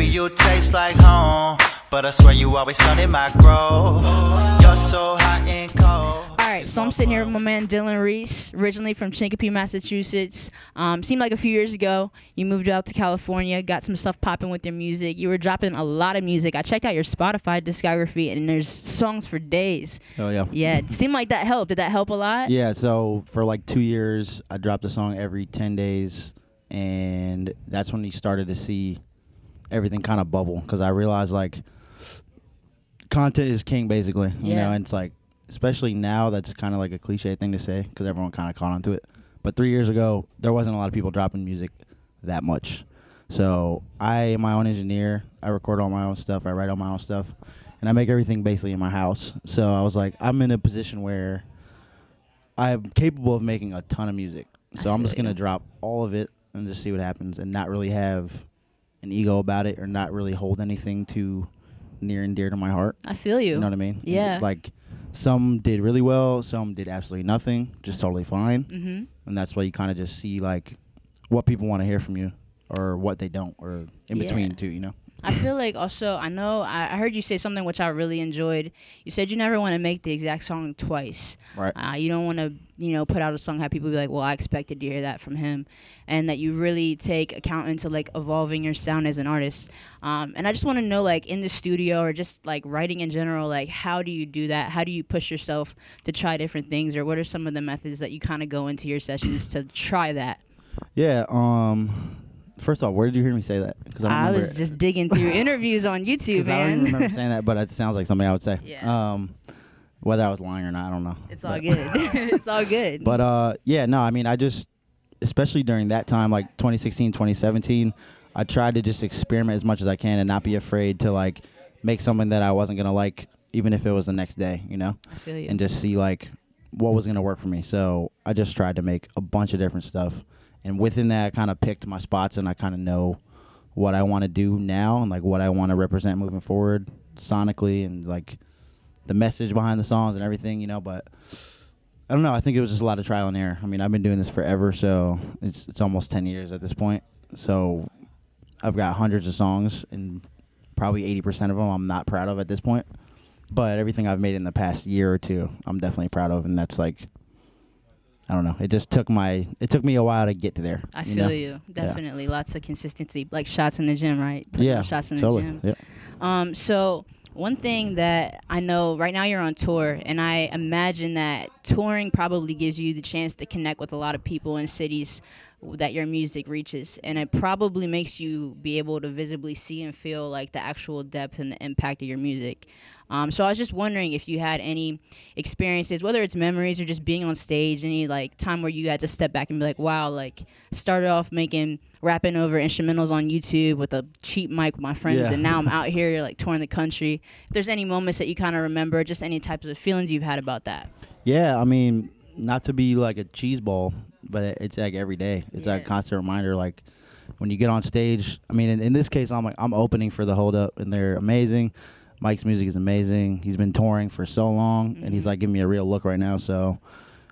Baby, you taste like home, but I swear you always started my growth. You're so hot and cold. Alright, so I'm sitting here with my man Dylan Reese, originally from Chicopee, Massachusetts. Seemed like a few years ago you moved out to California, got some stuff popping with your music. You were dropping a lot of music. I checked out your Spotify discography, and there's songs for days. Oh, yeah. Yeah, it seemed like that helped. Did that help a lot? Yeah, so for like 2 years, I dropped a song every 10 days, and that's when you started to see everything kind of bubble, because I realized, like, content is king, basically. You know, and it's like, especially now, that's kind of like a cliche thing to say because everyone kind of caught on to it. But 3 years ago, there wasn't a lot of people dropping music that much. So I am my own engineer. I record all my own stuff. I write all my own stuff. And I make everything basically in my house. So I was like, I'm in a position where I'm capable of making a ton of music. So I'm just going to drop all of it and just see what happens and not really have an ego about it or not really hold anything too near and dear to my heart. I feel you. You know what I mean? Yeah. Like, some did really well, some did absolutely nothing, just totally fine. Mm-hmm. And that's why you kind of just see, like, what people want to hear from you or what they don't, or in between, too, you know? I feel like also, I know, I heard you say something which I really enjoyed. You said you never want to make the exact song twice. Right. You don't want to, put out a song, have people be like, well, I expected to hear that from him. And that you really take account into, like, evolving your sound as an artist. And I just want to know, like, in the studio or just, like, writing in general, like, how do you do that? How do you push yourself to try different things? Or what are some of the methods that you kind of go into your sessions to try that? Yeah, first off, where did you hear me say that? Because I was just digging through interviews on YouTube, man. I don't even remember saying that, but it sounds like something I would say. Yeah. Whether I was lying or not, I don't know. It's all good. It's all good. But, I mean, I just, especially during that time, like 2016, 2017, I tried to just experiment as much as I can and not be afraid to, like, make something that I wasn't going to like, even if it was the next day, you know? I feel you. And just see, like, what was going to work for me. So I just tried to make a bunch of different stuff. And within that, I kind of picked my spots, and I kind of know what I want to do now and, like, what I want to represent moving forward sonically and, like, the message behind the songs and everything, you know. But I don't know. I think it was just a lot of trial and error. I mean, I've been doing this forever, so it's almost 10 years at this point. So I've got hundreds of songs, and probably 80% of them I'm not proud of at this point. But everything I've made in the past year or two, I'm definitely proud of, and that's, like, I don't know. It took me a while to get to there. I feel you. Definitely. Lots of consistency. Like shots in the gym, right? Shots in totally. the gym. Yeah. So one thing that I know right now you're on tour, and I imagine that touring probably gives you the chance to connect with a lot of people in cities that your music reaches, and it probably makes you be able to visibly see and feel like the actual depth and the impact of your music. So I was just wondering if you had any experiences, whether it's memories or just being on stage, any like time where you had to step back and be like, wow, like started off rapping over instrumentals on YouTube with a cheap mic with my friends, and now I'm out here like touring the country. If there's any moments that you kind of remember, just any types of feelings you've had about that. Yeah, I mean, not to be like a cheese ball, but it's like every day. It's like a constant reminder, like when you get on stage. I mean, in this case, I'm opening for the Hold Up, and they're amazing. Mike's music is amazing. He's been touring for so long, and he's like giving me a real look right now. So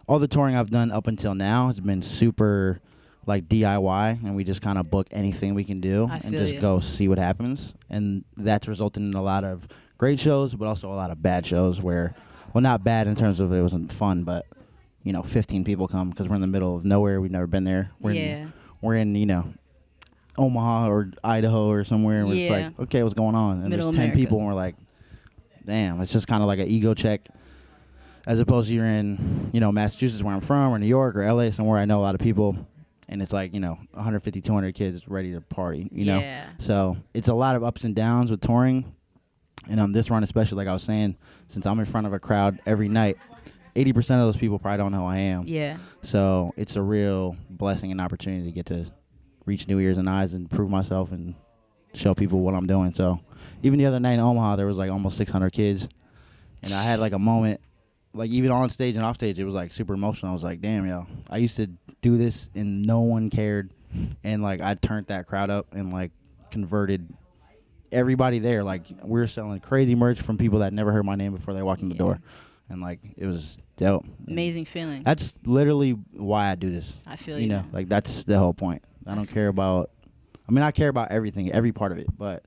all the touring I've done up until now has been super like DIY, and we just kind of book anything we can do and just go see what happens. And that's resulted in a lot of great shows, but also a lot of bad shows where, well, not bad in terms of it wasn't fun, but 15 people come because we're in the middle of nowhere. We've never been there. We're in Omaha or Idaho or somewhere, and it's like, okay, what's going on? And Middle there's 10 America. people, and we're like, damn, it's just kind of like an ego check, as opposed to you're in, Massachusetts, where I'm from, or New York, or LA, somewhere I know a lot of people, and it's like, 150, 200 kids ready to party, know? So it's a lot of ups and downs with touring, and on this run especially, like I was saying, since I'm in front of a crowd every night, 80% of those people probably don't know who I am. Yeah. So it's a real blessing and opportunity to get to reach new ears and eyes and prove myself and show people what I'm doing. So even the other night in Omaha, there was like almost 600 kids, and I had like a moment, like even on stage and off stage, it was like super emotional. I was like, damn, yo, I used to do this and no one cared, and like I turned that crowd up and like converted everybody there. Like we were selling crazy merch from people that never heard my name before they walked in the door, and like it was dope. Amazing feeling. That's literally why I do this. I feel you. Like that's the whole point. I don't care about. I mean, I care about everything, every part of it, but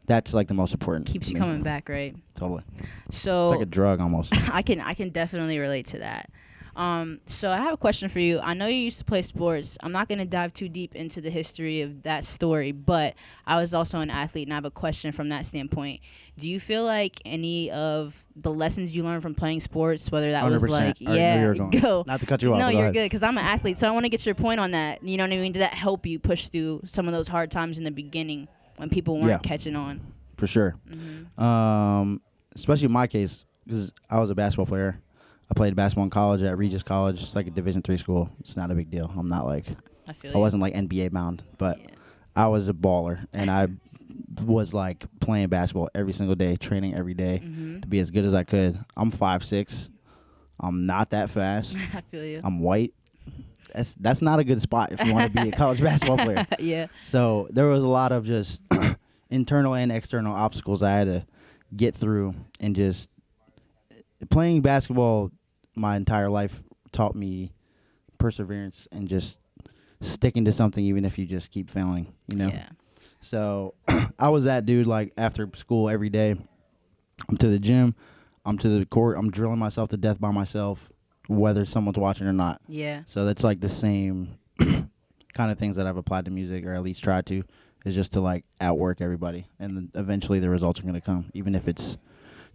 that's like the most important. Keeps to you me. coming back, right? Totally. So It's like a drug almost. I can definitely relate to that. So I have a question for you. I know you used to play sports. I'm not going to dive too deep into the history of that story, but I was also an athlete, and I have a question from that standpoint. Do you feel like any of the lessons you learned from playing sports, whether that was 100%. like, I already know you're going. go. Not to cut you off. No, but go you're ahead. good, because I'm an athlete, so I want to get your point on that. You know what I mean? Did that help you push through some of those hard times in the beginning when people weren't catching on? For sure. Especially in my case, because I was a basketball player. I played basketball in college at Regis College. It's like a Division III school. It's not a big deal. I'm not like, I wasn't like NBA bound, but I was a baller, and I was like playing basketball every single day, training every day to be as good as I could. I'm 5'6". I'm not that fast. I feel you. I'm white. That's not a good spot if you want to be a college basketball player. Yeah. So there was a lot of just internal and external obstacles I had to get through, and just playing basketball my entire life taught me perseverance and just sticking to something even if you just keep failing, you know? Yeah. So I was that dude, like after school every day, I'm to the gym, I'm to the court, I'm drilling myself to death by myself, whether someone's watching or not. Yeah. So that's like the same kind of things that I've applied to music, or at least tried to, is just to like outwork everybody. And then eventually the results are going to come, even if it's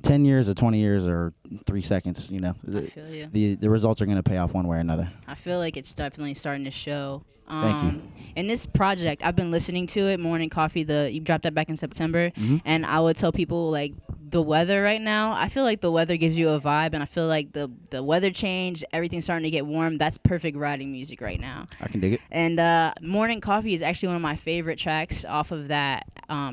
10 years or 20 years or 3 seconds, you know. I feel you. The results are going to pay off one way or another. I feel like it's definitely starting to show. Thank you. And this project, I've been listening to it, Morning Coffee. You dropped that back in September, and I would tell people like the weather right now. I feel like the weather gives you a vibe, and I feel like the weather change, everything's starting to get warm. That's perfect riding music right now. I can dig it. And Morning Coffee is actually one of my favorite tracks off of that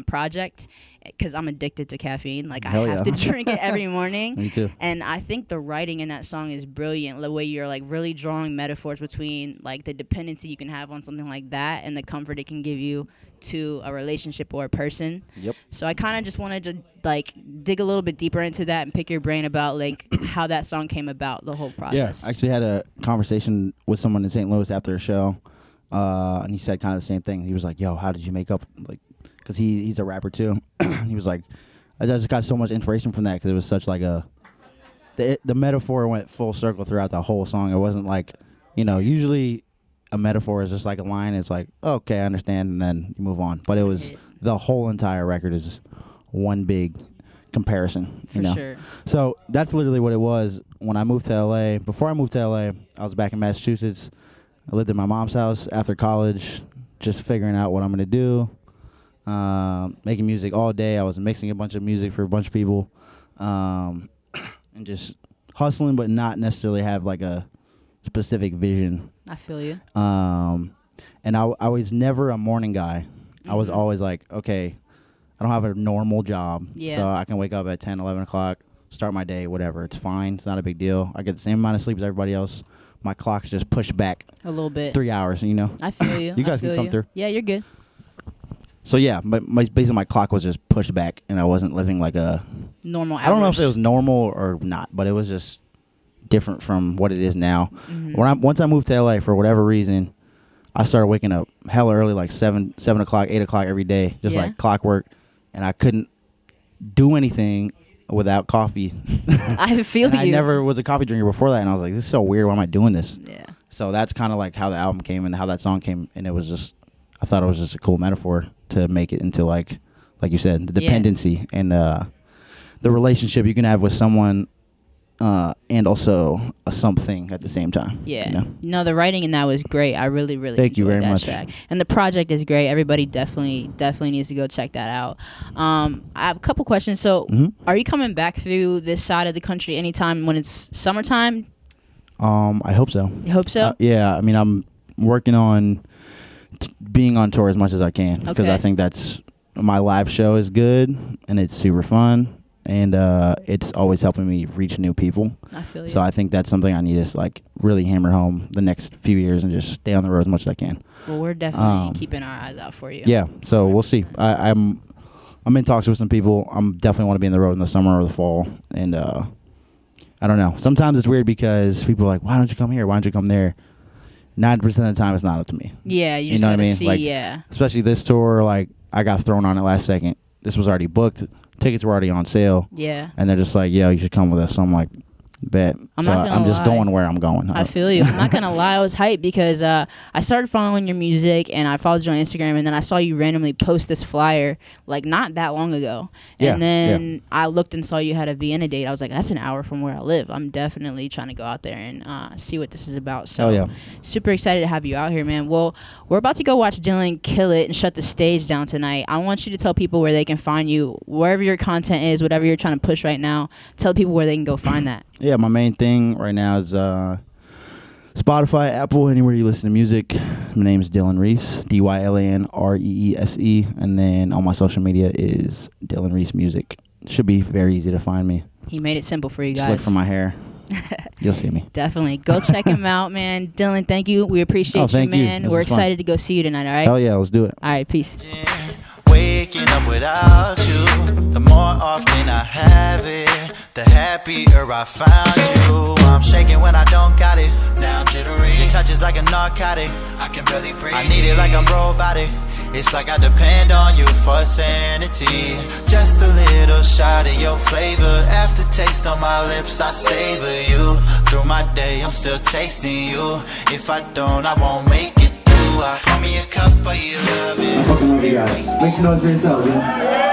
project, because I'm addicted to caffeine. Like, Hell I have yeah. to drink it every morning. Me too. And I think the writing in that song is brilliant. The way you're like really drawing metaphors between like the dependency you can have on something like that and the comfort it can give you to a relationship or a person. Yep. So I kind of just wanted to like dig a little bit deeper into that and pick your brain about like how that song came about, the whole process. Yeah, I actually had a conversation with someone in St. Louis after a show, and he said kind of the same thing. He was like, "Yo, how did you make up?" Like, because he's a rapper too. He was like, I just got so much inspiration from that because it was such like the metaphor went full circle throughout the whole song. It wasn't like, you know, usually a metaphor is just like a line. It's like, okay, I understand, and then you move on. But it was the whole entire record is one big comparison. For sure. So that's literally what it was when I moved to LA. Before I moved to LA, I was back in Massachusetts. I lived at my mom's house after college, just figuring out what I'm gonna do. Making music all day. I was mixing a bunch of music for a bunch of people, and just hustling, but not necessarily have like a specific vision. I feel you. And I was never a morning guy. I was always like, okay, I don't have a normal job, so I can wake up at 10, 11 o'clock, start my day, whatever. It's fine. It's not a big deal. I get the same amount of sleep as everybody else. My clock's just pushed back a little bit. 3 hours, you know. I feel you. You guys can come through. Yeah, you're good. So yeah, basically my clock was just pushed back, and I wasn't living like a normal hours. I don't know if it was normal or not, but it was just different from what it is now. Once I moved to LA, for whatever reason, I started waking up hella early, like 7 o'clock, 8 o'clock every day, just like clockwork, and I couldn't do anything without coffee. I feel you. I never was a coffee drinker before that, and I was like, this is so weird. Why am I doing this? Yeah. So that's kind of like how the album came and how that song came, and it was just, I thought it was just a cool metaphor to make it into like you said, the dependency and the relationship you can have with someone, and also a something at the same time. Yeah. You know? No, the writing in that was great. I really, really Thank you enjoyed very that much. track. And the project is great. Everybody definitely needs to go check that out. I have a couple questions. So, are you coming back through this side of the country anytime when it's summertime? I hope so. You hope so? Yeah. I mean, I'm working on being on tour as much as I can because I think that's my live show is good and it's super fun. And it's always helping me reach new people. I feel you. So I think that's something I need to like really hammer home the next few years and just stay on the road as much as I can. Well, we're definitely keeping our eyes out for you. Yeah. So we'll see. I'm in talks with some people. I'm definitely want to be in the road in the summer or the fall. And I don't know. Sometimes it's weird because people are like, why don't you come here? Why don't you come there? 90% of the time, it's not up to me. Yeah, you just know what gotta I mean? see. Like, yeah. Especially this tour, like I got thrown on it last second. this was already booked. Tickets were already on sale. Yeah. And they're just like, yo, you should come with us. So I'm like, bet. I'm not gonna I'm just lie. going where I'm going. I feel you. I'm not gonna lie, I was hyped because I started following your music and I followed you on Instagram, and then I saw you randomly post this flyer like not that long ago. And then I looked and saw you had a Vienna date. I was like, that's an hour from where I live. I'm definitely trying to go out there and see what this is about. So super excited to have you out here, man. Well, we're about to go watch Dylan kill it and shut the stage down tonight. I want you to tell people where they can find you, wherever your content is, whatever you're trying to push right now. Tell people where they can go find that. Yeah, my main thing right now is Spotify, Apple, anywhere you listen to music. My name is Dylan Reese, DylanReese, and then on my social media is Dylan Reese Music. Should be very easy to find me. He made it simple for you guys. Just look for my hair. You'll see me. Definitely. Go check him out, man. Dylan, thank you. We appreciate you, man. We're excited to go see you tonight, all right? Hell yeah, let's do it. All right, peace. Waking up without you, the more often I have it, the happier I found you. I'm shaking when I don't got it, now I'm jittery. Your touch is like a narcotic, I can barely breathe. I need it like I'm robotic, it's like I depend on you for sanity. Just a little shot of your flavor, aftertaste on my lips, I savor you. Through my day, I'm still tasting you. If I don't, I won't make it through. Pour me a cup of your love. I fucking love you guys. Make some noise for yourself, man.